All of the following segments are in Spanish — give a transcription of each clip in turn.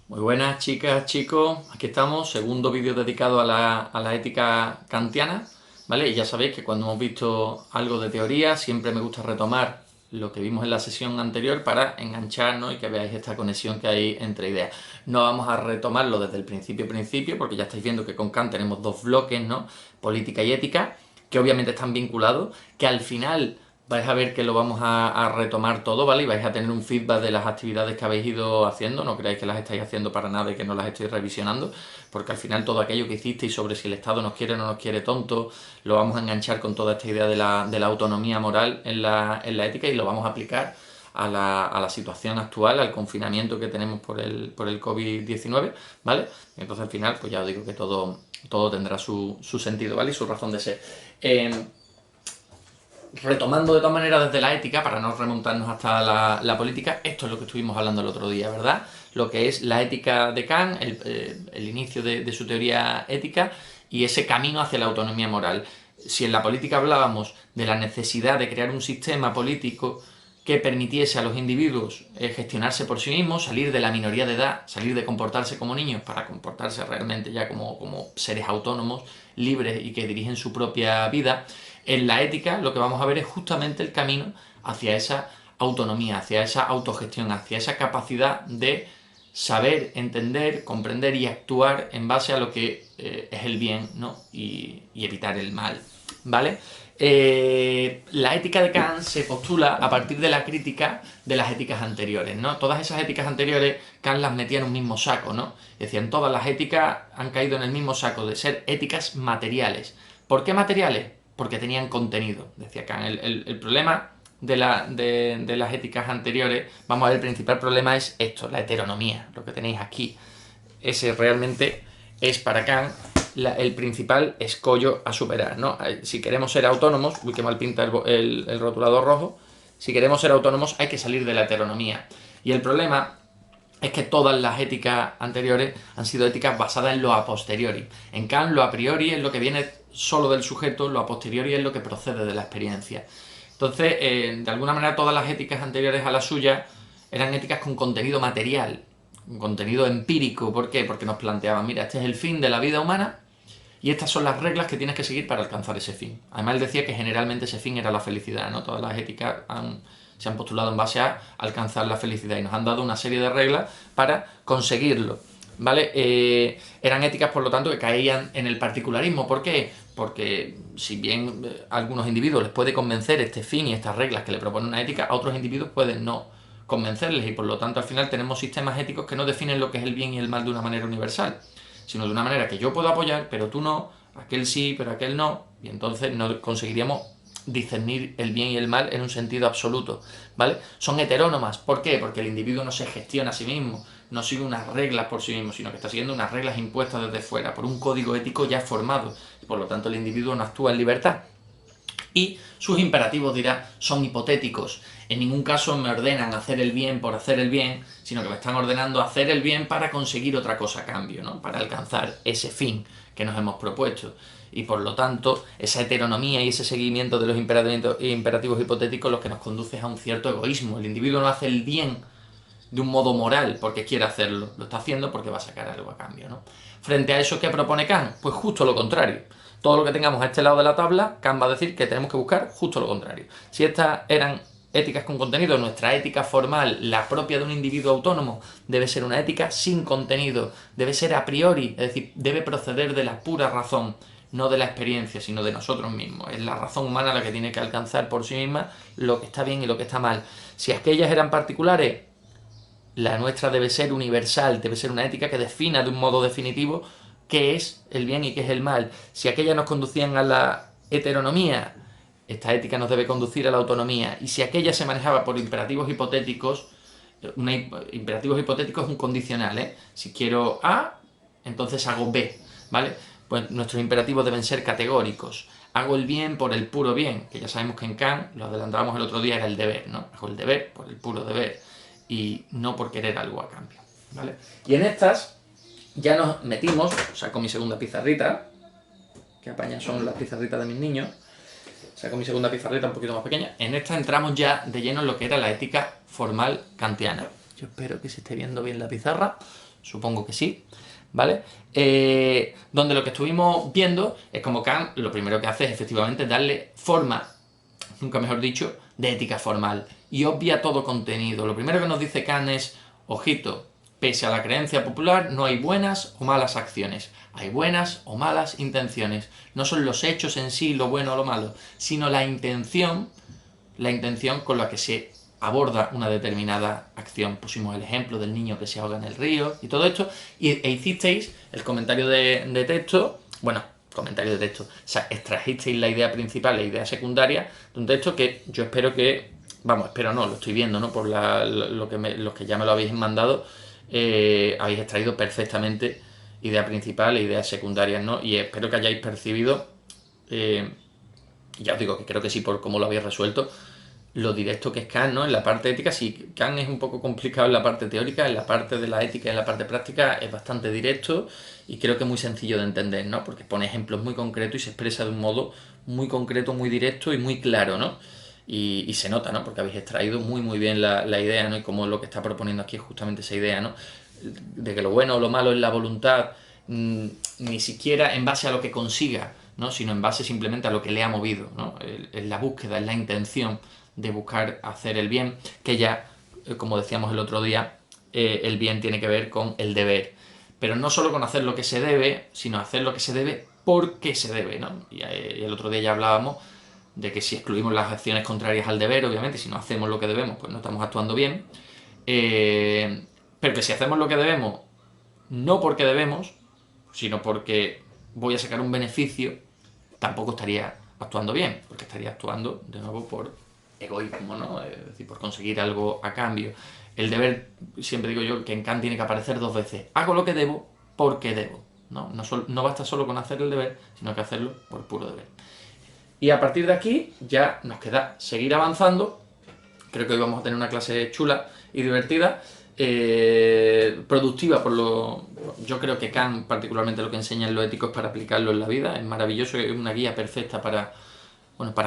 Muy buenas chicas, chicos, aquí estamos, segundo vídeo dedicado a la ética kantiana, ¿vale? Y ya sabéis que cuando hemos visto algo de teoría siempre me gusta retomar lo que vimos en la sesión anterior para engancharnos y que veáis esta conexión que hay entre ideas. No vamos a retomarlo desde el principio, porque ya estáis viendo que con Kant tenemos dos bloques, ¿no? Política y ética, que obviamente están vinculados, que al final vais a ver que lo vamos a retomar todo, ¿vale? Y vais a tener un feedback de las actividades que habéis ido haciendo, no creáis que las estáis haciendo para nada y que no las estoy revisionando, porque al final todo aquello que hicisteis sobre si el Estado nos quiere o no nos quiere tonto, lo vamos a enganchar con toda esta idea de la autonomía moral en la ética y lo vamos a aplicar a la situación actual, al confinamiento que tenemos por el COVID-19, ¿vale? Entonces al final, pues ya os digo que todo tendrá su sentido, ¿vale? Y su razón de ser. Retomando de todas maneras desde la ética, para no remontarnos hasta la política, esto es lo que estuvimos hablando el otro día, ¿verdad? Lo que es la ética de Kant, el inicio de su teoría ética y ese camino hacia la autonomía moral. Si en la política hablábamos de la necesidad de crear un sistema político que permitiese a los individuos gestionarse por sí mismos, salir de la minoría de edad, salir de comportarse como niños para comportarse realmente ya como seres autónomos, libres y que dirigen su propia vida, en la ética lo que vamos a ver es justamente el camino hacia esa autonomía, hacia esa autogestión, hacia esa capacidad de saber, entender, comprender y actuar en base a lo que es el bien, ¿no? y evitar el mal, ¿vale? La ética de Kant se postula a partir de la crítica de las éticas anteriores, ¿no? Todas esas éticas anteriores Kant las metía en un mismo saco, ¿no? Decían, todas las éticas han caído en el mismo saco de ser éticas materiales. ¿Por qué materiales? Porque tenían contenido, decía Kant. El problema de las éticas anteriores, vamos a ver, el principal problema es esto, la heteronomía, lo que tenéis aquí. Ese realmente es para Kant el principal escollo a superar, ¿no? Si queremos ser autónomos, uy, qué mal pinta el rotulador rojo, si queremos ser autónomos hay que salir de la heteronomía. Y el problema es que todas las éticas anteriores han sido éticas basadas en lo a posteriori. En Kant lo a priori es lo que viene solo del sujeto, lo a posteriori es lo que procede de la experiencia. Entonces, de alguna manera todas las éticas anteriores a la suya eran éticas con contenido material, un contenido empírico. ¿Por qué? Porque nos planteaban, mira, este es el fin de la vida humana y estas son las reglas que tienes que seguir para alcanzar ese fin. Además, él decía que generalmente ese fin era la felicidad, ¿no? Todas las éticas se han postulado en base a alcanzar la felicidad y nos han dado una serie de reglas para conseguirlo, ¿vale? Eran éticas, por lo tanto, que caían en el particularismo. ¿Por qué? Porque si bien a algunos individuos les puede convencer este fin y estas reglas que le propone una ética, a otros individuos pueden no convencerles y por lo tanto al final tenemos sistemas éticos que no definen lo que es el bien y el mal de una manera universal, sino de una manera que yo puedo apoyar, pero tú no, aquel sí, pero aquel no, y entonces no conseguiríamos discernir el bien y el mal en un sentido absoluto, ¿vale? Son heterónomas. ¿Por qué? Porque el individuo no se gestiona a sí mismo, no sigue unas reglas por sí mismo, sino que está siguiendo unas reglas impuestas desde fuera, por un código ético ya formado, y por lo tanto el individuo no actúa en libertad. Y sus imperativos, dirá, son hipotéticos. En ningún caso me ordenan hacer el bien por hacer el bien, sino que me están ordenando hacer el bien para conseguir otra cosa a cambio, ¿no? Para alcanzar ese fin que nos hemos propuesto. Y por lo tanto, esa heteronomía y ese seguimiento de los imperativos hipotéticos lo que nos conduce a un cierto egoísmo. El individuo no hace el bien de un modo moral porque quiere hacerlo, lo está haciendo porque va a sacar algo a cambio, ¿no? Frente a eso, ¿qué propone Kant? Pues justo lo contrario. Todo lo que tengamos a este lado de la tabla, Kant va a decir que tenemos que buscar justo lo contrario. Si estas eran éticas con contenido, nuestra ética formal, la propia de un individuo autónomo, debe ser una ética sin contenido, debe ser a priori, es decir, debe proceder de la pura razón, no de la experiencia, sino de nosotros mismos. Es la razón humana la que tiene que alcanzar por sí misma lo que está bien y lo que está mal. Si aquellas eran particulares, la nuestra debe ser universal, debe ser una ética que defina de un modo definitivo qué es el bien y qué es el mal. Si aquellas nos conducían a la heteronomía, esta ética nos debe conducir a la autonomía. Y si aquella se manejaba por imperativos hipotéticos, imperativos hipotéticos es un condicional, ¿eh? Si quiero A, entonces hago B, ¿vale? Pues nuestros imperativos deben ser categóricos. Hago el bien por el puro bien, que ya sabemos que en Kant, lo adelantábamos el otro día, era el deber, ¿no? Hago el deber por el puro deber y no por querer algo a cambio, ¿vale? Y en estas ya nos metimos, saco mi segunda pizarrita, que apañan son las pizarritas de mis niños, saco mi segunda pizarrita un poquito más pequeña, en esta entramos ya de lleno en lo que era la ética formal kantiana. Yo espero que se esté viendo bien la pizarra, supongo que sí, ¿vale? Donde lo que estuvimos viendo es como Kant lo primero que hace es efectivamente darle forma, nunca mejor dicho, de ética formal y obvia todo contenido. Lo primero que nos dice Kant es, ojito, pese a la creencia popular, no hay buenas o malas acciones, hay buenas o malas intenciones. No son los hechos en sí lo bueno o lo malo, sino la intención con la que se aborda una determinada acción. Pusimos el ejemplo del niño que se ahoga en el río y todo esto, e hicisteis el comentario de texto, bueno, comentario de texto, o sea, extrajisteis la idea principal, la idea secundaria de un texto que yo espero que, vamos, espero no, lo estoy viendo, ¿no? Por los que ya me lo habéis mandado, habéis extraído perfectamente idea principal e ideas secundarias, ¿no? Y espero que hayáis percibido, ya os digo que creo que sí por cómo lo habéis resuelto, lo directo que es Kant, ¿no? En la parte ética, sí, Kant es un poco complicado en la parte teórica, en la parte de la ética y en la parte práctica es bastante directo y creo que muy sencillo de entender, ¿no? Porque pone ejemplos muy concretos y se expresa de un modo muy concreto, muy directo y muy claro, ¿no? Y se nota, ¿no? Porque habéis extraído muy bien la idea, ¿no? Y como lo que está proponiendo aquí es justamente esa idea, ¿no? De que lo bueno o lo malo es la voluntad, ni siquiera en base a lo que consiga, ¿no? Sino en base simplemente a lo que le ha movido, ¿no? En la búsqueda, en la intención de buscar hacer el bien, que ya, como decíamos el otro día, el bien tiene que ver con el deber. Pero no solo con hacer lo que se debe, sino hacer lo que se debe porque se debe, ¿no? Y el otro día ya hablábamos de que si excluimos las acciones contrarias al deber, obviamente, si no hacemos lo que debemos, pues no estamos actuando bien. Pero que si hacemos lo que debemos, no porque debemos, sino porque voy a sacar un beneficio, tampoco estaría actuando bien, porque estaría actuando de nuevo por egoísmo, ¿no? Es decir, por conseguir algo a cambio. El deber, siempre digo yo que en Kant tiene que aparecer dos veces. Hago lo que debo porque debo. No basta solo con hacer el deber, sino que hacerlo por puro deber. Y a partir de aquí ya nos queda seguir avanzando. Creo que hoy vamos a tener una clase chula y divertida, productiva yo creo que Kant particularmente lo que enseña en lo ético es para aplicarlo en la vida, es maravilloso, es una guía perfecta para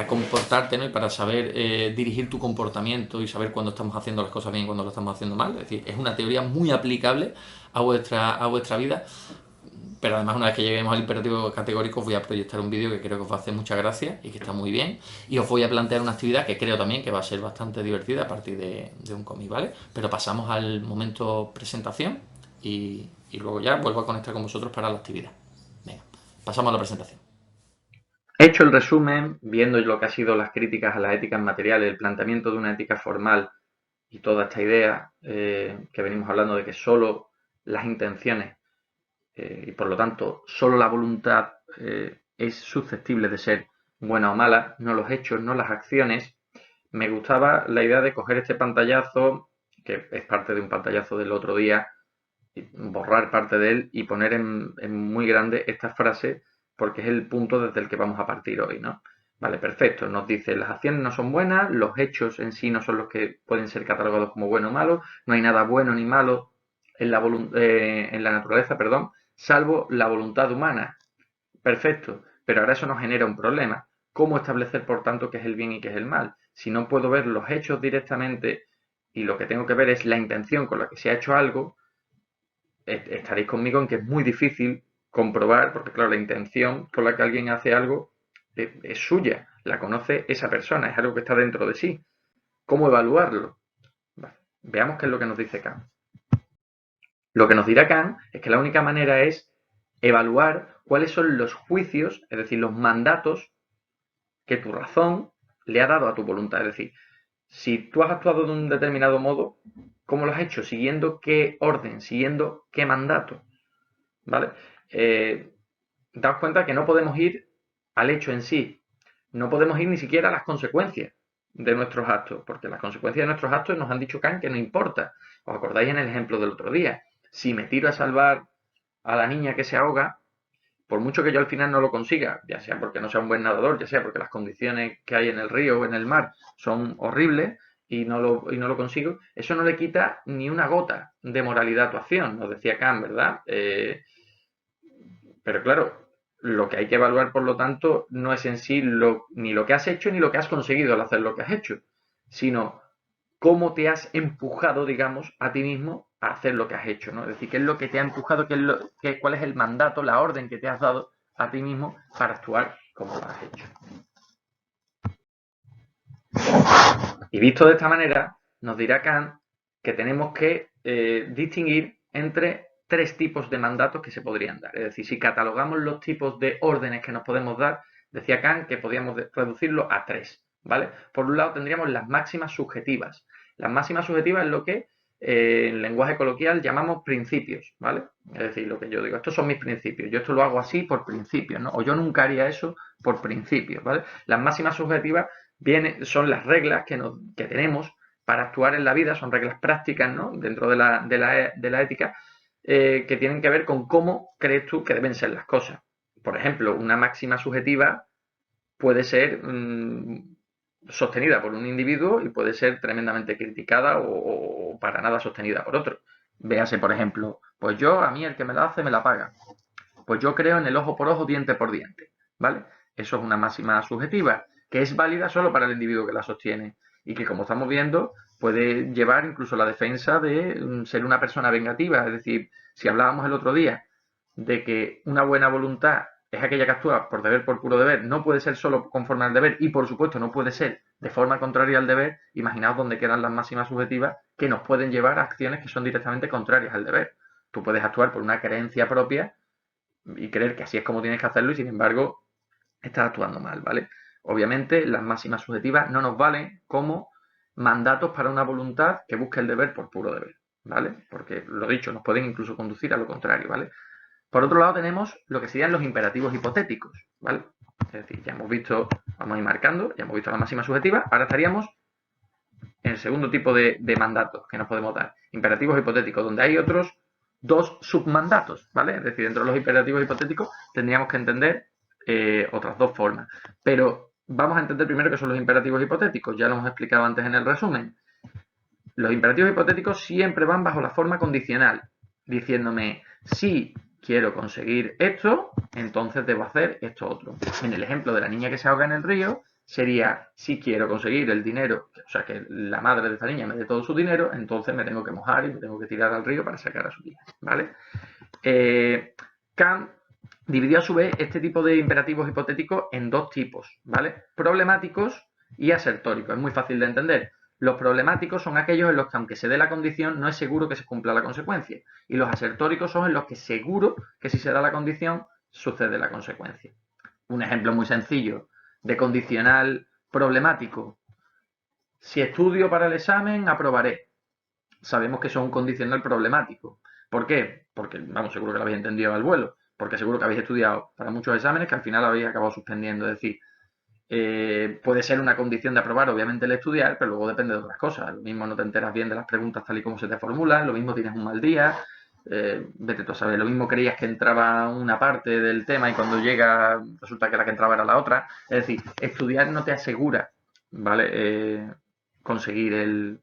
comportarte, ¿no? Y para saber dirigir tu comportamiento y saber cuándo estamos haciendo las cosas bien y cuándo lo estamos haciendo mal. Es decir, es una teoría muy aplicable a vuestra vida. Pero además, una vez que lleguemos al imperativo categórico, os voy a proyectar un vídeo que creo que os va a hacer mucha gracia y que está muy bien. Y os voy a plantear una actividad que creo también que va a ser bastante divertida a partir de un cómic, ¿vale? Pero pasamos al momento presentación y luego ya vuelvo a conectar con vosotros para la actividad. Venga, pasamos a la presentación. Hecho el resumen, viendo lo que ha sido las críticas a las éticas materiales, el planteamiento de una ética formal y toda esta idea que venimos hablando de que solo las intenciones y por lo tanto solo la voluntad es susceptible de ser buena o mala, no los hechos, no las acciones, me gustaba la idea de coger este pantallazo, que es parte de un pantallazo del otro día, borrar parte de él y poner en muy grande esta frase porque es el punto desde el que vamos a partir hoy, ¿no? Vale, perfecto. Nos dice, las acciones no son buenas, los hechos en sí no son los que pueden ser catalogados como bueno o malo, no hay nada bueno ni malo en la naturaleza, perdón, salvo la voluntad humana. Perfecto, pero ahora eso nos genera un problema. ¿Cómo establecer, por tanto, qué es el bien y qué es el mal? Si no puedo ver los hechos directamente y lo que tengo que ver es la intención con la que se ha hecho algo, estaréis conmigo en que es muy difícil comprobar, porque claro, la intención con la que alguien hace algo es suya, la conoce esa persona, es algo que está dentro de sí. ¿Cómo evaluarlo? Vale, veamos qué es lo que nos dice Kant. Lo que nos dirá Kant es que la única manera es evaluar cuáles son los juicios, es decir, los mandatos que tu razón le ha dado a tu voluntad. Es decir, si tú has actuado de un determinado modo, ¿cómo lo has hecho? ¿Siguiendo qué orden? ¿Siguiendo qué mandato? ¿Vale? Daos cuenta que no podemos ir al hecho en sí, no podemos ir ni siquiera a las consecuencias de nuestros actos, porque las consecuencias de nuestros actos nos han dicho Kant que no importa. ¿Os acordáis en el ejemplo del otro día? Si me tiro a salvar a la niña que se ahoga, por mucho que yo al final no lo consiga, ya sea porque no sea un buen nadador, ya sea porque las condiciones que hay en el río o en el mar son horribles y no lo consigo, eso no le quita ni una gota de moralidad a tu acción, nos decía Kant, ¿verdad? Pero claro, lo que hay que evaluar, por lo tanto, no es en sí ni lo que has hecho ni lo que has conseguido al hacer lo que has hecho, sino cómo te has empujado, digamos, a ti mismo a hacer lo que has hecho, ¿no? Es decir, qué es lo que te ha empujado, cuál es el mandato, la orden que te has dado a ti mismo para actuar como lo has hecho. Y visto de esta manera, nos dirá Kant que tenemos que distinguir entre tres tipos de mandatos que se podrían dar. Es decir, si catalogamos los tipos de órdenes que nos podemos dar, decía Kant que podíamos reducirlo a tres, ¿vale? Por un lado tendríamos las máximas subjetivas. Las máximas subjetivas es lo que en lenguaje coloquial llamamos principios, ¿vale? Es decir, lo que yo digo, estos son mis principios, yo esto lo hago así por principios, ¿no? O yo nunca haría eso por principios, ¿vale? Las máximas subjetivas son las reglas que tenemos para actuar en la vida, son reglas prácticas, ¿no? Dentro de la ética, que tienen que ver con cómo crees tú que deben ser las cosas. Por ejemplo, una máxima subjetiva puede ser sostenida por un individuo y puede ser tremendamente criticada o para nada sostenida por otro. Véase, por ejemplo, pues a mí el que me la hace me la paga. Pues yo creo en el ojo por ojo, diente por diente, ¿vale? Eso es una máxima subjetiva, que es válida solo para el individuo que la sostiene y que, como estamos viendo, puede llevar incluso la defensa de ser una persona vengativa. Es decir, si hablábamos el otro día de que una buena voluntad es aquella que actúa por deber, por puro deber, no puede ser solo conforme al deber y, por supuesto, no puede ser de forma contraria al deber. Imaginaos dónde quedan las máximas subjetivas que nos pueden llevar a acciones que son directamente contrarias al deber. Tú puedes actuar por una creencia propia y creer que así es como tienes que hacerlo y, sin embargo, estás actuando mal, ¿vale? Obviamente, las máximas subjetivas no nos valen como mandatos para una voluntad que busque el deber por puro deber, ¿vale? Porque, lo dicho, nos pueden incluso conducir a lo contrario, ¿vale? Por otro lado, tenemos lo que serían los imperativos hipotéticos, ¿vale? Es decir, ya hemos visto, vamos a ir marcando, ya hemos visto la máxima subjetiva, ahora estaríamos en el segundo tipo de mandatos que nos podemos dar. Imperativos hipotéticos, donde hay otros dos submandatos, ¿vale? Es decir, dentro de los imperativos hipotéticos tendríamos que entender otras dos formas. Pero vamos a entender primero qué son los imperativos hipotéticos. Ya lo hemos explicado antes en el resumen. Los imperativos hipotéticos siempre van bajo la forma condicional, diciéndome, si quiero conseguir esto, entonces debo hacer esto otro. En el ejemplo de la niña que se ahoga en el río, sería, si quiero conseguir el dinero, o sea, que la madre de esta niña me dé todo su dinero, entonces me tengo que mojar y me tengo que tirar al río para sacar a su hija, ¿vale? Kant dividió a su vez este tipo de imperativos hipotéticos en dos tipos, ¿vale? Problemáticos y asertóricos. Es muy fácil de entender. Los problemáticos son aquellos en los que, aunque se dé la condición, no es seguro que se cumpla la consecuencia. Y los asertóricos son en los que seguro que si se da la condición, sucede la consecuencia. Un ejemplo muy sencillo de condicional problemático. Si estudio para el examen, aprobaré. Sabemos que eso es un condicional problemático. ¿Por qué? Porque, vamos, seguro que lo habéis entendido al vuelo. Porque seguro que habéis estudiado para muchos exámenes que al final habéis acabado suspendiendo. Es decir, puede ser una condición de aprobar, obviamente, el estudiar, pero luego depende de otras cosas. Lo mismo no te enteras bien de las preguntas tal y como se te formulan, lo mismo tienes un mal día, vete tú a saber, lo mismo creías que entraba una parte del tema y cuando llega resulta que la que entraba era la otra. Es decir, estudiar no te asegura, ¿vale? Conseguir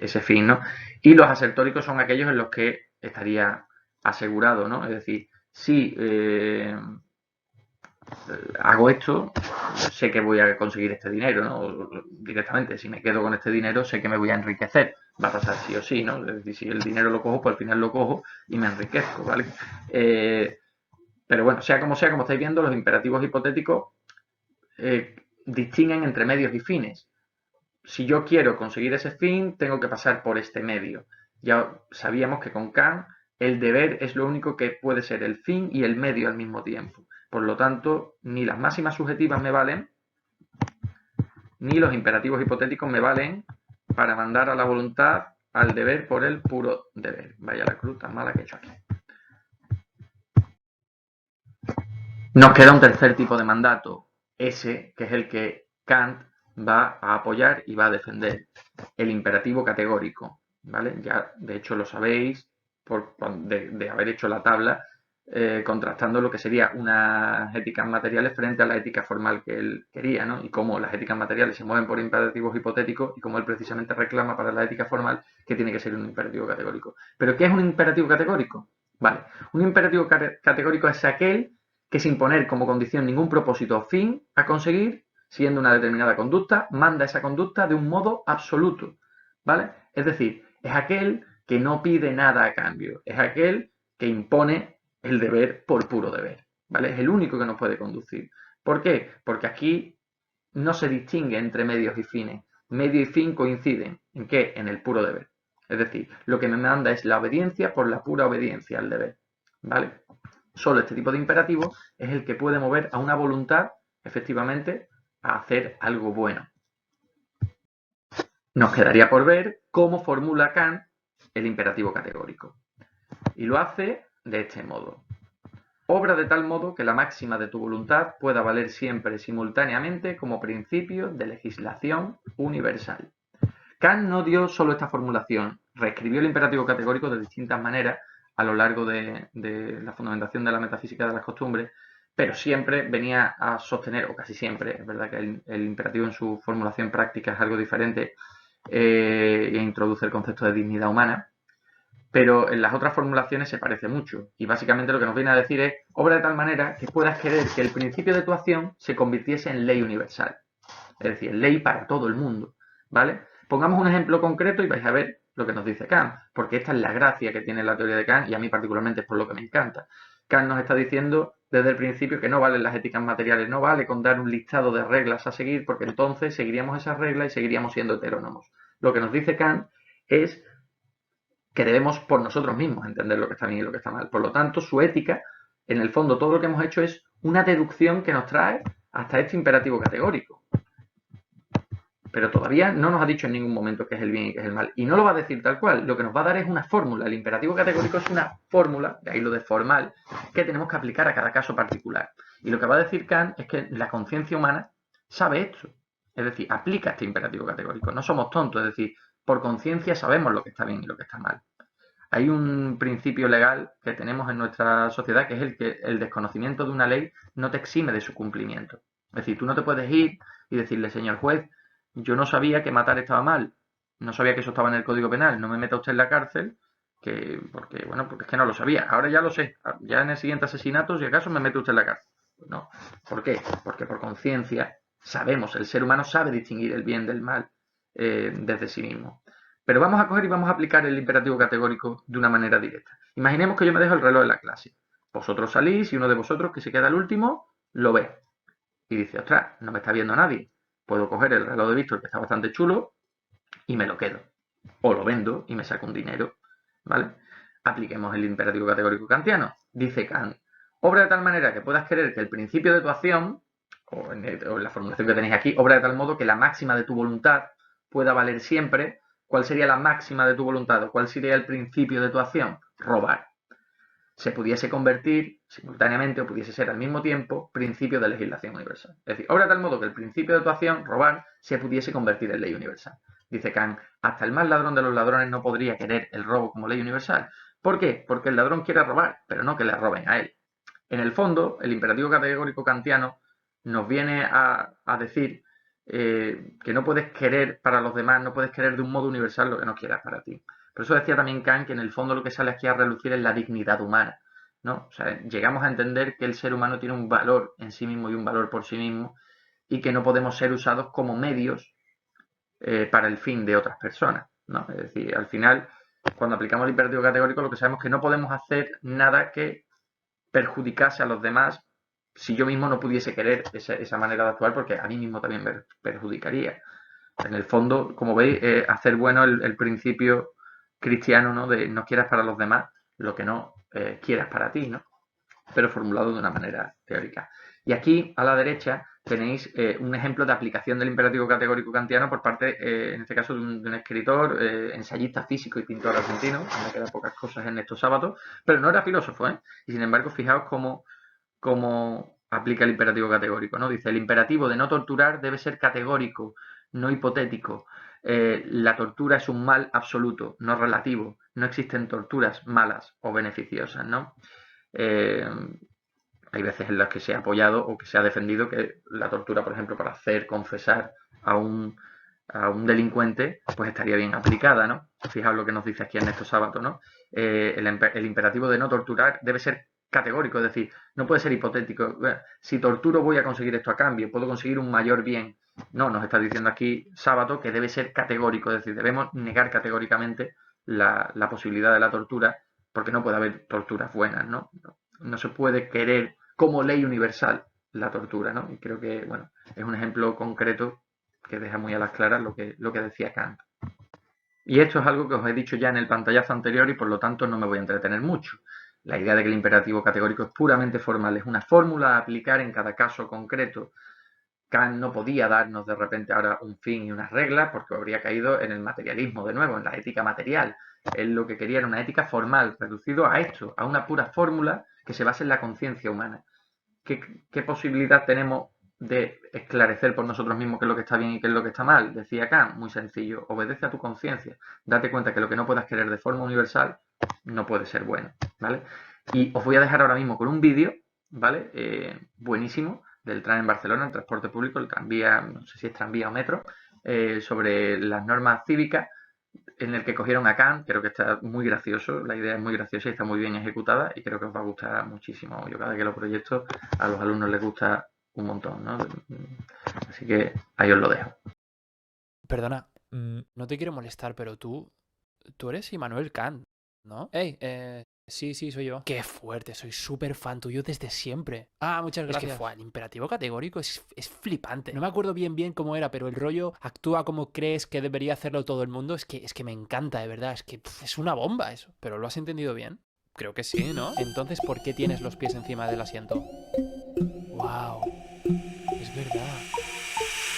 ese fin, ¿no? Y los asertóricos son aquellos en los que estaría asegurado, ¿no? Es decir, si hago esto, sé que voy a conseguir este dinero, ¿no? Directamente, si me quedo con este dinero, sé que me voy a enriquecer. Va a pasar sí o sí, ¿no? Es decir, si el dinero lo cojo, pues al final lo cojo y me enriquezco, ¿vale? Pero bueno, como sea, como estáis viendo, los imperativos hipotéticos distinguen entre medios y fines. Si yo quiero conseguir ese fin, tengo que pasar por este medio. Ya sabíamos que con Kant el deber es lo único que puede ser el fin y el medio al mismo tiempo. Por lo tanto, ni las máximas subjetivas me valen, ni los imperativos hipotéticos me valen para mandar a la voluntad al deber por el puro deber. Vaya la cruz tan mala que he hecho aquí. Nos queda un tercer tipo de mandato, ese que es el que Kant va a apoyar y va a defender, el imperativo categórico, ¿vale? Ya, de hecho, lo sabéis de haber hecho la tabla contrastando lo que sería unas éticas materiales frente a la ética formal que él quería, ¿no? Y cómo las éticas materiales se mueven por imperativos hipotéticos y cómo él precisamente reclama para la ética formal que tiene que ser un imperativo categórico. ¿Pero qué es un imperativo categórico? Vale, un imperativo categórico es aquel que, sin poner como condición ningún propósito o fin a conseguir, siendo una determinada conducta, manda esa conducta de un modo absoluto, ¿vale? Es decir, es aquel que no pide nada a cambio, es aquel que impone el deber por puro deber, ¿vale? Es el único que nos puede conducir. ¿Por qué? Porque aquí no se distingue entre medios y fines. Medio y fin coinciden. ¿En qué? En el puro deber. Es decir, lo que me manda es la obediencia por la pura obediencia al deber, ¿vale? Solo este tipo de imperativo es el que puede mover a una voluntad, efectivamente, a hacer algo bueno. Nos quedaría por ver cómo formula Kant el imperativo categórico. Y lo hace de este modo. Obra de tal modo que la máxima de tu voluntad pueda valer siempre simultáneamente como principio de legislación universal. Kant no dio solo esta formulación, reescribió el imperativo categórico de distintas maneras a lo largo de la fundamentación de la metafísica de las costumbres, pero siempre venía a sostener, o casi siempre, es verdad que el imperativo en su formulación práctica es algo diferente, e introduce el concepto de dignidad humana, pero en las otras formulaciones se parece mucho. Y básicamente lo que nos viene a decir es, obra de tal manera que puedas querer que el principio de tu acción se convirtiese en ley universal. Es decir, ley para todo el mundo, ¿vale? Pongamos un ejemplo concreto y vais a ver lo que nos dice Kant, porque esta es la gracia que tiene la teoría de Kant y a mí particularmente es por lo que me encanta. Kant nos está diciendo desde el principio que no valen las éticas materiales, no vale con dar un listado de reglas a seguir, porque entonces seguiríamos esas reglas y seguiríamos siendo heterónomos. Lo que nos dice Kant es que debemos por nosotros mismos entender lo que está bien y lo que está mal. Por lo tanto, su ética, en el fondo, todo lo que hemos hecho es una deducción que nos trae hasta este imperativo categórico. Pero todavía no nos ha dicho en ningún momento qué es el bien y qué es el mal. Y no lo va a decir tal cual. Lo que nos va a dar es una fórmula. El imperativo categórico es una fórmula, de ahí lo de formal, que tenemos que aplicar a cada caso particular. Y lo que va a decir Kant es que la conciencia humana sabe esto. Es decir, aplica este imperativo categórico. No somos tontos, es decir, por conciencia sabemos lo que está bien y lo que está mal. Hay un principio legal que tenemos en nuestra sociedad que es el que el desconocimiento de una ley no te exime de su cumplimiento. Es decir, tú no te puedes ir y decirle, señor juez, yo no sabía que matar estaba mal, no sabía que eso estaba en el Código Penal, no me meta usted en la cárcel, porque es que no lo sabía, ahora ya lo sé, ya en el siguiente asesinato, si acaso me mete usted en la cárcel. No. ¿Por qué? Porque por conciencia sabemos, el ser humano sabe distinguir el bien del mal desde sí mismo. Pero vamos a coger y vamos a aplicar el imperativo categórico de una manera directa. Imaginemos que yo me dejo el reloj en la clase. Vosotros salís y uno de vosotros que se queda el último lo ve. Y dice, ostras, no me está viendo nadie. Puedo coger el reloj de Víctor, que está bastante chulo, y me lo quedo. O lo vendo y me saco un dinero. ¿Vale? Apliquemos el imperativo categórico kantiano. Dice Kant, obra de tal manera que puedas querer que el principio de tu acción, o en la formulación que tenéis aquí, obra de tal modo que la máxima de tu voluntad pueda valer siempre. ¿Cuál sería la máxima de tu voluntad o cuál sería el principio de tu acción? Robar. Se pudiese convertir simultáneamente o pudiese ser al mismo tiempo principio de legislación universal. Es decir, obra de tal modo que el principio de tu acción, robar, se pudiese convertir en ley universal. Dice Kant, hasta el más ladrón de los ladrones no podría querer el robo como ley universal. ¿Por qué? Porque el ladrón quiere robar, pero no que le roben a él. En el fondo, el imperativo categórico kantiano nos viene a decir que no puedes querer para los demás, no puedes querer de un modo universal lo que no quieras para ti. Por eso decía también Kant que en el fondo lo que sale aquí a relucir es la dignidad humana, ¿no? O sea, llegamos a entender que el ser humano tiene un valor en sí mismo y un valor por sí mismo y que no podemos ser usados como medios para el fin de otras personas, ¿no? Es decir, al final, cuando aplicamos el imperativo categórico, lo que sabemos es que no podemos hacer nada que perjudicase a los demás si yo mismo no pudiese querer esa manera de actuar, porque a mí mismo también me perjudicaría. En el fondo, como veis, hacer bueno el principio cristiano, ¿no? De no quieras para los demás lo que no quieras para ti, ¿no? Pero formulado de una manera teórica. Y aquí, a la derecha, tenéis un ejemplo de aplicación del imperativo categórico kantiano por parte, en este caso, de un escritor, ensayista físico y pintor argentino. Me quedan pocas cosas en estos sábados, pero no era filósofo, ¿eh? Y sin embargo, fijaos cómo aplica el imperativo categórico, ¿no? Dice, el imperativo de no torturar debe ser categórico, no hipotético. La tortura es un mal absoluto, no relativo. No existen torturas malas o beneficiosas, ¿no? Hay veces en las que se ha apoyado o que se ha defendido que la tortura, por ejemplo, para hacer confesar a un delincuente, pues estaría bien aplicada, ¿no? Fijaos lo que nos dice aquí Ernesto Sábato, ¿no? El imperativo de no torturar debe ser categórico, es decir, no puede ser hipotético. Si torturo voy a conseguir esto a cambio, puedo conseguir un mayor bien. No, nos está diciendo aquí Sábato que debe ser categórico, es decir, debemos negar categóricamente la posibilidad de la tortura, porque no puede haber torturas buenas, ¿no? No se puede querer como ley universal la tortura, ¿no? Y creo que, bueno, es un ejemplo concreto que deja muy a las claras lo que decía Kant. Y esto es algo que os he dicho ya en el pantallazo anterior y por lo tanto no me voy a entretener mucho. La idea de que el imperativo categórico es puramente formal, es una fórmula a aplicar en cada caso concreto. Kant no podía darnos de repente ahora un fin y unas reglas porque habría caído en el materialismo de nuevo, en la ética material. Él lo que quería era una ética formal, reducido a esto, a una pura fórmula que se base en la conciencia humana. ¿Qué posibilidad tenemos de esclarecer por nosotros mismos qué es lo que está bien y qué es lo que está mal? Decía Kant, muy sencillo, obedece a tu conciencia, date cuenta que lo que no puedas querer de forma universal no puede ser bueno, ¿vale? Y os voy a dejar ahora mismo con un vídeo, ¿vale? Buenísimo, del tram en Barcelona, el transporte público, el tranvía, no sé si es tranvía o metro, sobre las normas cívicas, en el que cogieron a Kant. Creo que está muy gracioso, la idea es muy graciosa y está muy bien ejecutada y creo que os va a gustar muchísimo. Yo cada vez que lo proyecto a los alumnos les gusta un montón, ¿no? Así que ahí os lo dejo. Perdona, no te quiero molestar, pero tú eres Immanuel Kant, ¿no? Hey, sí, soy yo. Qué fuerte, soy súper fan tuyo desde siempre. Ah, muchas gracias. Es que el imperativo categórico es flipante. No me acuerdo bien cómo era, pero el rollo actúa como crees que debería hacerlo todo el mundo. Es que me encanta, de verdad. Es que es una bomba eso. ¿Pero lo has entendido bien? Creo que sí, ¿no? Entonces, ¿por qué tienes los pies encima del asiento? Wow, es verdad.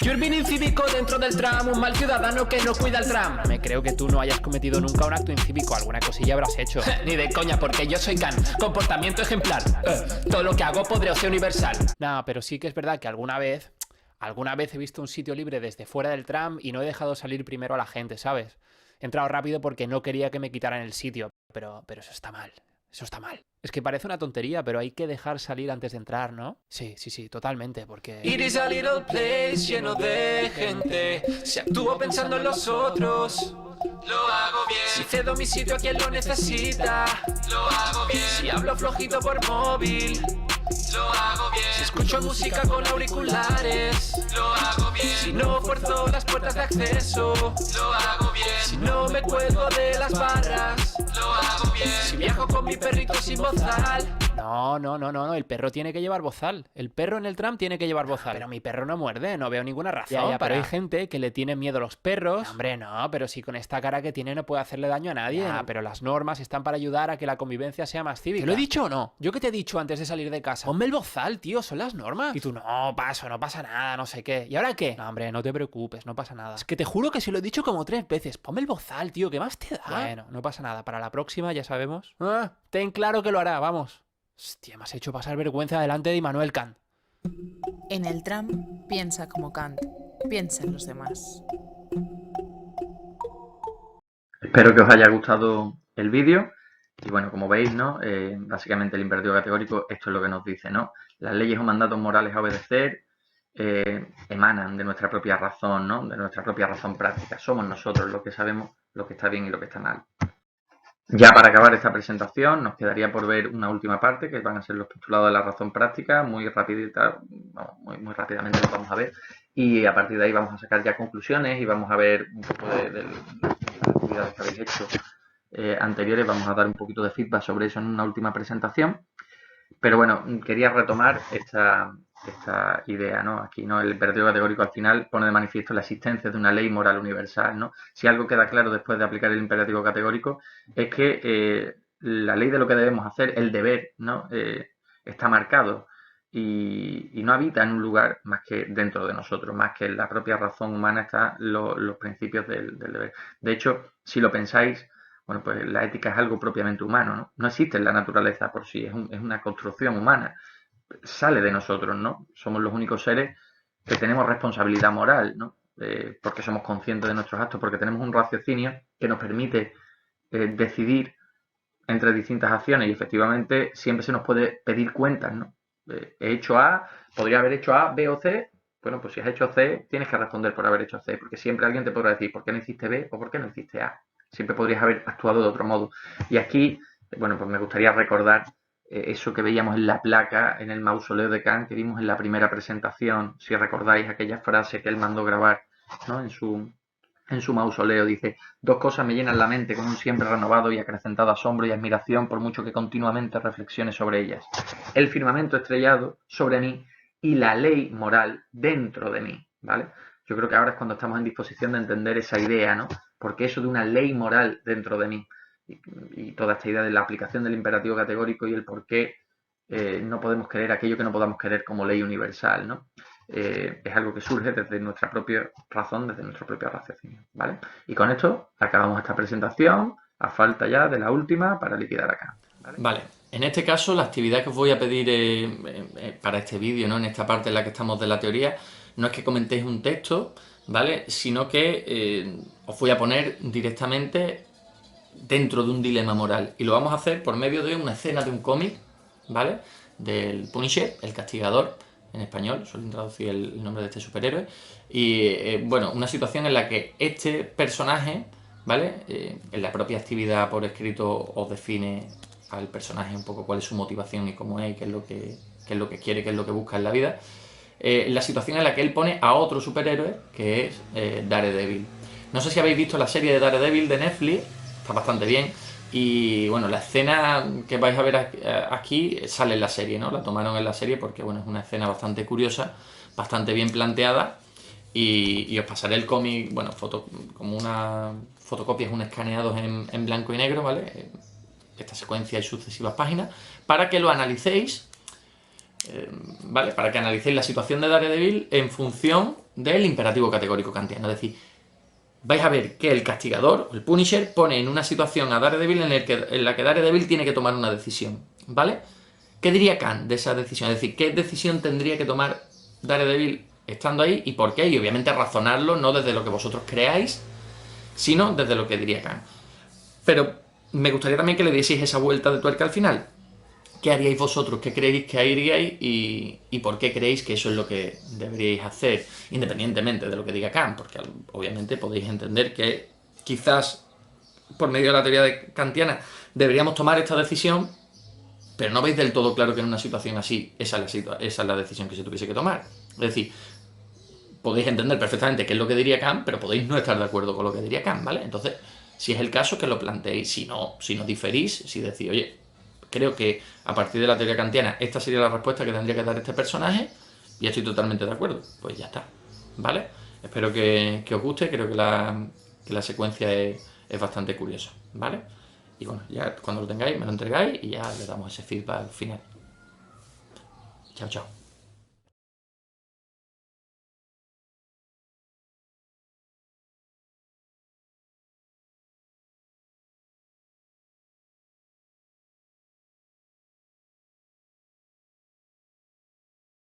Yo el incívico dentro del tram, un mal ciudadano que no cuida el tram. Me creo que tú no hayas cometido nunca un acto incívico, alguna cosilla habrás hecho. Ni de coña, porque yo soy Kant, comportamiento ejemplar. Todo lo que hago podría ser universal. No, pero sí que es verdad que alguna vez he visto un sitio libre desde fuera del tram y no he dejado salir primero a la gente, ¿sabes? He entrado rápido porque no quería que me quitaran el sitio, pero eso está mal. Eso está mal. Es que parece una tontería, pero hay que dejar salir antes de entrar, ¿no? Sí, totalmente, porque... It is a little place lleno de gente. Si actúo pensando en los otros, lo hago bien. Si cedo mi sitio a quien lo necesita, lo hago bien. Si hablo flojito por móvil, lo hago bien. Si escucho música con auriculares, lo hago bien. Si no fuerzo las puertas de acceso, lo hago bien. Si no me cuelgo de las barras, lo hago bien. Si viajo con mi perrito sin bozal. No, el perro tiene que llevar bozal. El perro en el tram tiene que llevar bozal. Pero mi perro no muerde, no veo ninguna razón. Ya, pero hay gente que le tiene miedo a los perros. No, hombre, no, pero si con esta cara que tiene no puede hacerle daño a nadie. Ya, pero las normas están para ayudar a que la convivencia sea más cívica. ¿Te lo he dicho o no? ¿Yo qué te he dicho antes de salir de casa? Ponme el bozal, tío, son las normas. Y tú, no pasa nada, no sé qué. ¿Y ahora qué? No, hombre, no te preocupes, no pasa nada. Es que te juro que se lo he dicho como 3 veces. Ponme el bozal, tío, ¿qué más te da? Bueno, no pasa nada, para la próxima ya sabemos. Ten claro que lo hará, vamos. Hostia, me has hecho pasar vergüenza delante de Immanuel Kant. En el tram, piensa como Kant. Piensa en los demás. Espero que os haya gustado el vídeo. Y bueno, como veis, ¿no? Básicamente el imperativo categórico, esto es lo que nos dice, ¿no? Las leyes o mandatos morales a obedecer emanan de nuestra propia razón, ¿no? De nuestra propia razón práctica. Somos nosotros los que sabemos lo que está bien y lo que está mal. Ya para acabar esta presentación nos quedaría por ver una última parte que van a ser los postulados de la razón práctica, muy rapidita, muy rápidamente lo vamos a ver y a partir de ahí vamos a sacar ya conclusiones y vamos a ver un poco de las actividades que habéis hecho anteriores, vamos a dar un poquito de feedback sobre eso en una última presentación, pero bueno, quería retomar esta idea, ¿no? Aquí, ¿no? El imperativo categórico al final pone de manifiesto la existencia de una ley moral universal, ¿no? Si algo queda claro después de aplicar el imperativo categórico es que la ley de lo que debemos hacer, el deber, ¿no? Está marcado y no habita en un lugar más que dentro de nosotros, más que en la propia razón humana están los principios del deber. De hecho, si lo pensáis, bueno, pues la ética es algo propiamente humano, ¿no? No existe en la naturaleza por sí, es una construcción humana. Sale de nosotros, ¿no? Somos los únicos seres que tenemos responsabilidad moral, ¿no? Porque somos conscientes de nuestros actos, porque tenemos un raciocinio que nos permite decidir entre distintas acciones y efectivamente siempre se nos puede pedir cuentas, ¿no? He hecho A, podría haber hecho A, B o C. Bueno, pues si has hecho C, tienes que responder por haber hecho C, porque siempre alguien te podrá decir por qué no hiciste B o por qué no hiciste A. Siempre podrías haber actuado de otro modo. Y aquí, bueno, pues me gustaría recordar eso que veíamos en la placa, en el mausoleo de Kant, que vimos en la primera presentación, si recordáis aquella frase que él mandó grabar, ¿no? en su en su mausoleo, dice: dos cosas me llenan la mente con un siempre renovado y acrecentado asombro y admiración, por mucho que continuamente reflexione sobre ellas: el firmamento estrellado sobre mí y la ley moral dentro de mí, ¿vale? Yo creo que ahora es cuando estamos en disposición de entender esa idea, ¿no? Porque eso de una ley moral dentro de mí y toda esta idea de la aplicación del imperativo categórico y el por qué no podemos querer aquello que no podamos querer como ley universal, ¿no? Es algo que surge desde nuestra propia razón, desde nuestro propio raciocinio, ¿vale? Y con esto acabamos esta presentación, a falta ya de la última para liquidar acá, ¿vale? Vale, en este caso la actividad que os voy a pedir para este vídeo, ¿no? En esta parte en la que estamos de la teoría, no es que comentéis un texto, ¿vale? Sino que os voy a poner directamente dentro de un dilema moral. Y lo vamos a hacer por medio de una escena de un cómic, ¿vale? Del Punisher, el castigador, en español, suelen traducir el nombre de este superhéroe. Y bueno, una situación en la que este personaje, ¿vale? En la propia actividad por escrito os define al personaje un poco cuál es su motivación y cómo es, y qué es lo que quiere, qué es lo que busca en la vida. La situación en la que él pone a otro superhéroe, que es Daredevil. No sé si habéis visto la serie de Daredevil de Netflix, está bastante bien. Y bueno, la escena que vais a ver aquí sale en la serie, ¿no? La tomaron en la serie porque bueno, es una escena bastante curiosa, bastante bien planteada. Y os pasaré el cómic, bueno, como una fotocopias, un escaneados en blanco y negro, ¿vale? Esta secuencia y sucesivas páginas, para que lo analicéis, ¿vale? Para que analicéis la situación de Daredevil en función del imperativo categórico kantiano. Es decir, vais a ver que el castigador, el Punisher, pone en una situación a Daredevil en la que Daredevil tiene que tomar una decisión, ¿vale? ¿Qué diría Kant de esa decisión? Es decir, ¿qué decisión tendría que tomar Daredevil estando ahí y por qué? Y obviamente razonarlo no desde lo que vosotros creáis, sino desde lo que diría Kant. Pero me gustaría también que le dieseis esa vuelta de tuerca al final. ¿Qué haríais vosotros? ¿Qué creéis que haríais? Y por qué creéis que eso es lo que deberíais hacer, independientemente de lo que diga Kant? Porque obviamente podéis entender que quizás por medio de la teoría kantiana deberíamos tomar esta decisión, pero no veis del todo claro que en una situación así esa es la decisión que se tuviese que tomar. Es decir, podéis entender perfectamente qué es lo que diría Kant, pero podéis no estar de acuerdo con lo que diría Kant, ¿vale? Entonces, si es el caso, que lo planteéis. Si no diferís, si decís, oye, creo que a partir de la teoría kantiana esta sería la respuesta que tendría que dar este personaje y estoy totalmente de acuerdo, pues ya está, ¿vale? Espero que os guste, creo que la secuencia es bastante curiosa, ¿vale? Y bueno, ya cuando lo tengáis me lo entregáis y ya le damos ese feedback final. Chao, chao.